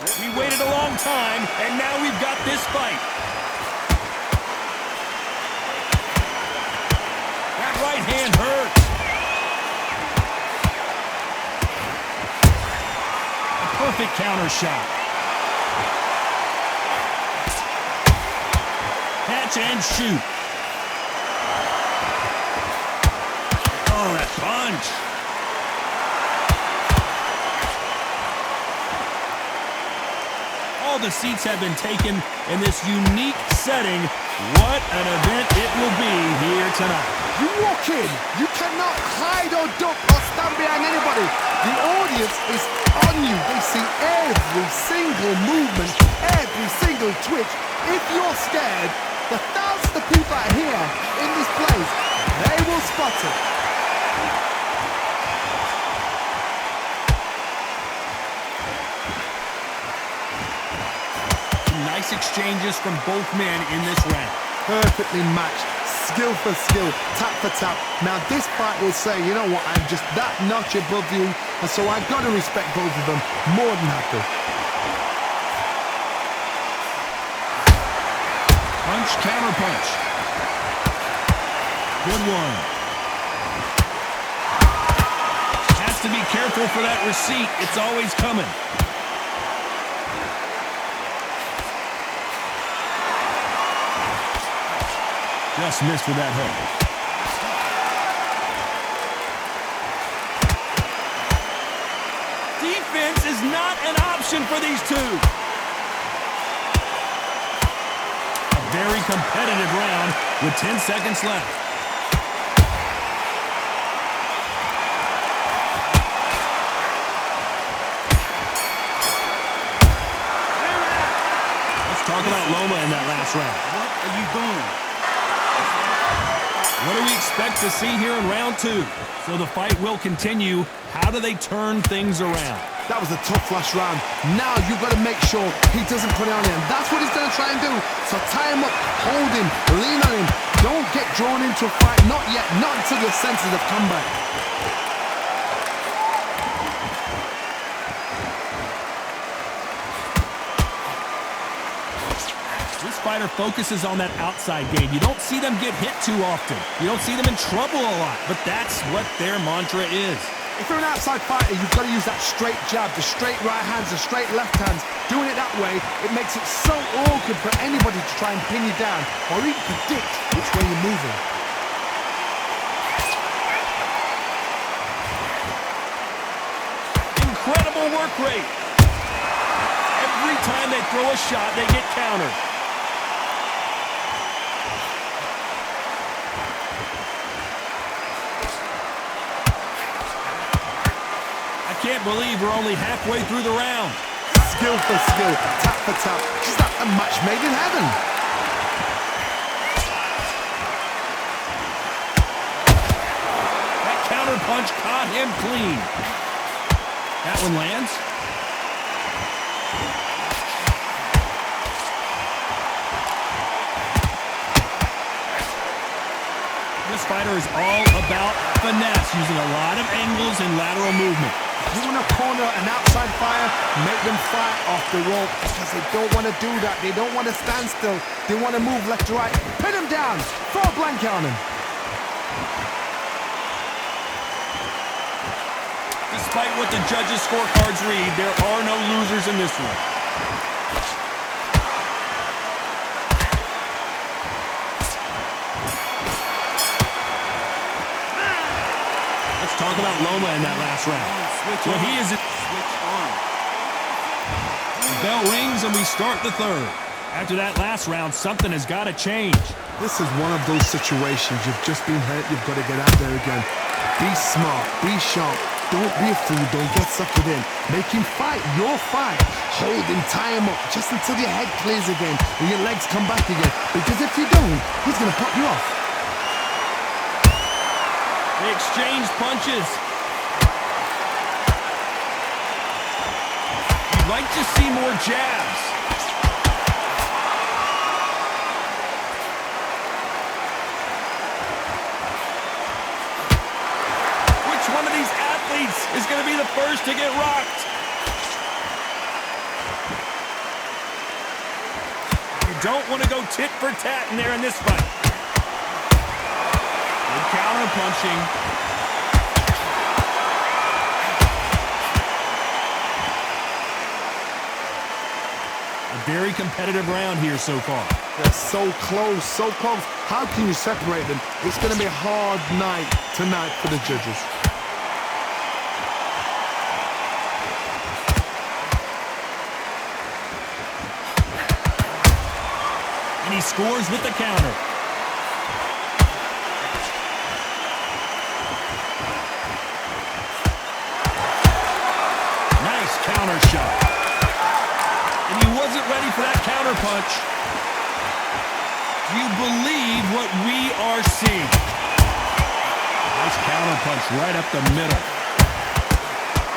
We waited a long time, and now we've got this fight. That right hand hurts. A perfect counter shot. Catch and shoot. Oh, that punch. All the seats have been taken in this unique setting. What an event it will be here tonight. You walk in, you cannot hide or duck or stand behind anybody. The audience is on you. They see every single movement, every single twitch. If you're scared, the thousands of people out here in this place, they will spot it. Nice exchanges from both men in this round. Perfectly matched, skill for skill, tap for tap. Now this fight will say, you know what, I'm just that notch above you, and so I've got to respect both of them more than happy. Punch, counter punch. Good one. Has to be careful for that receipt. It's always coming. Just missed with that hook. Defense is not an option for these two. A very competitive round with 10 seconds left. Let's talk about Loma in that last round. What are you doing? What do we expect to see here in round two? So the fight will continue. How do they turn things around? That was a tough last round. Now you've got to make sure he doesn't put it on him. That's what he's going to try and do. So tie him up, hold him, lean on him. Don't get drawn into a fight. Not yet. Not until your senses have come back. This fighter focuses on that outside game. You don't see them get hit too often. You don't see them in trouble a lot, but that's what their mantra is. If you're an outside fighter, you've got to use that straight jab, the straight right hands, the straight left hands. Doing it that way, it makes it so awkward for anybody to try and pin you down or even predict which way you're moving. Incredible work rate. Every time they throw a shot, they get countered. Can't believe we're only halfway through the round. Skill for skill, tap for tap, just like a match made in heaven. That counter punch caught him clean. That one lands. This fighter is all about finesse, using a lot of angles and lateral movement. You want to corner an outside fighter, make them fight off the rope because they don't want to do that. They don't want to stand still. They want to move left to right. Pin him down. Throw a blanket on him. Despite what the judges' scorecards read, there are no losers in this one. Let's talk about Loma in that last round. Well, he is... Switch on. The bell rings and we start the third. After that last round, something has got to change. This is one of those situations. You've just been hurt. You've got to get out there again. Be smart. Be sharp. Don't be a fool. Don't get suckered in. Make him fight your fight. Hold him. Tie him up just until your head clears again and your legs come back again. Because if you don't, he's going to pop you off. They exchange punches. You'd like to see more jabs. Which one of these athletes is going to be the first to get rocked? don't want to go tit for tat in there in this fight. Good counter punching. A very competitive round here so far. They're so close, so close. How can you separate them? It's going to be a hard night tonight for the judges. And he scores with the counter. Nice counter shot. And he wasn't ready for that counter punch. Do you believe what we are seeing? Nice counter punch right up the middle.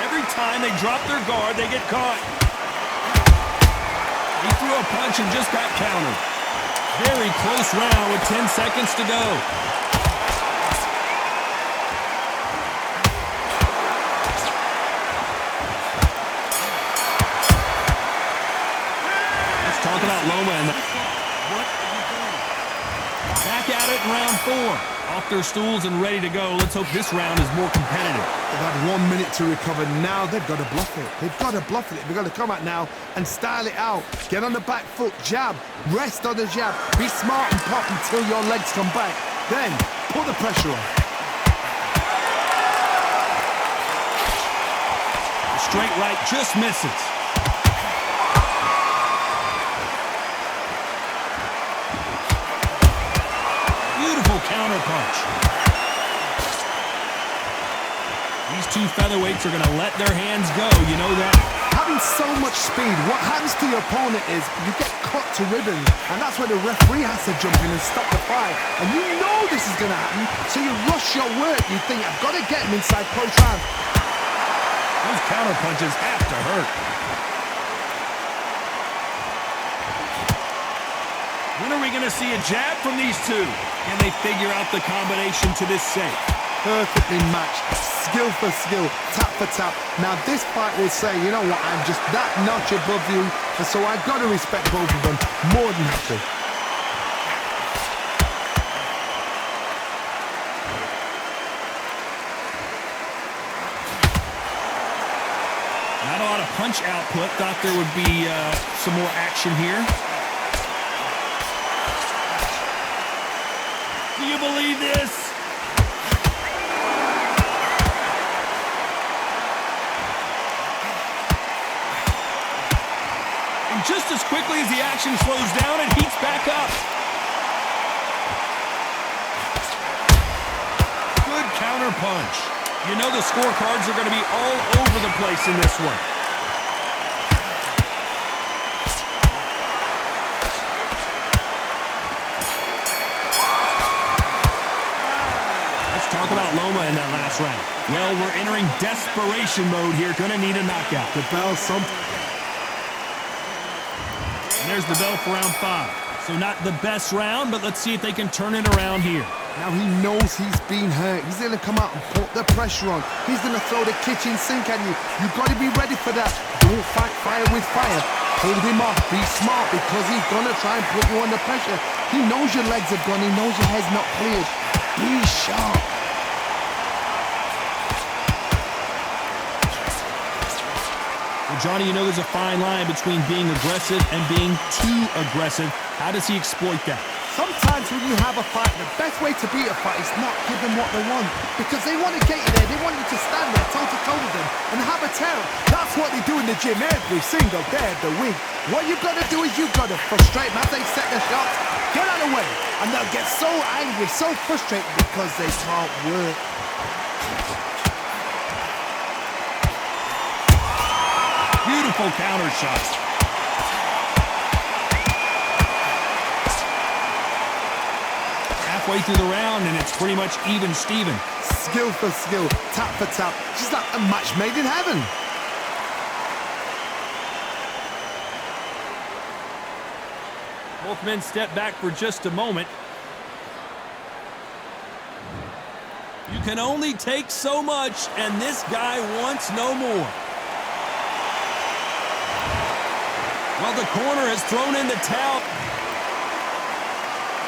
Every time they drop their guard, they get caught. He threw a punch and just got countered. Very close round with 10 seconds to go. Let's talk about Loma and What are you doing? back at it in round 4. Off their stools and ready to go. Let's hope this round is more competitive. They've had 1 minute to recover. Now they've got to bluff it. They've got to bluff it. They've got to come out now and style it out. Get on the back foot, jab, rest on the jab. Be smart and pop until your legs come back. Then put the pressure on. The straight right just misses. Beautiful counter punch. These two featherweights are going to let their hands go. You know that. Having so much speed, what happens to your opponent is you get cut to ribbons, and that's where the referee has to jump in and stop the fight. And you know this is going to happen, so you rush your work. You think, I've got to get him inside close round. Those counter punches have to hurt. When are we going to see a jab from these two? Can they figure out the combination to this safe? Perfectly matched, skill for skill, tap for tap. Now this fight will say, you know what, I'm just that notch above you, and so I've got to respect both of them more than happy. Not a lot of punch output. Thought there would be some more action here. Do you believe this? And just as quickly as the action slows down, it heats back up. Good counter punch. You know the scorecards are going to be all over the place in this one. Let's talk about Loma in that last round. Well, we're entering desperation mode here. Going to need a knockout. The bell, And there's the bell for round 5. So not the best round, but let's see if they can turn it around here. Now he knows he's been hurt. He's going to come out and put the pressure on. He's going to throw the kitchen sink at you. You've got to be ready for that. Don't fight fire with fire. Hold him off. Be smart because he's going to try and put you under pressure. He knows your legs have gone. He knows your head's not cleared. Be sharp. Well, Johnny, you know there's a fine line between being aggressive and being too aggressive. How does he exploit that? Sometimes when you have a fight, the best way to beat a fight is not give them what they want. Because they want to get you there. They want you to stand there toe-to-toe with them and have a tell. That's what they do in the gym every single day of the week. What you've got to do is you've got to frustrate them as they set their shots. Get out of the way. And they'll get so angry, so frustrated because they can't work. Beautiful counter shots. Halfway through the round, and it's pretty much even Steven. Skill for skill, tap for tap. Just like a match made in heaven. Both men step back for just a moment. You can only take so much, and this guy wants no more. Well, the corner has thrown in the towel.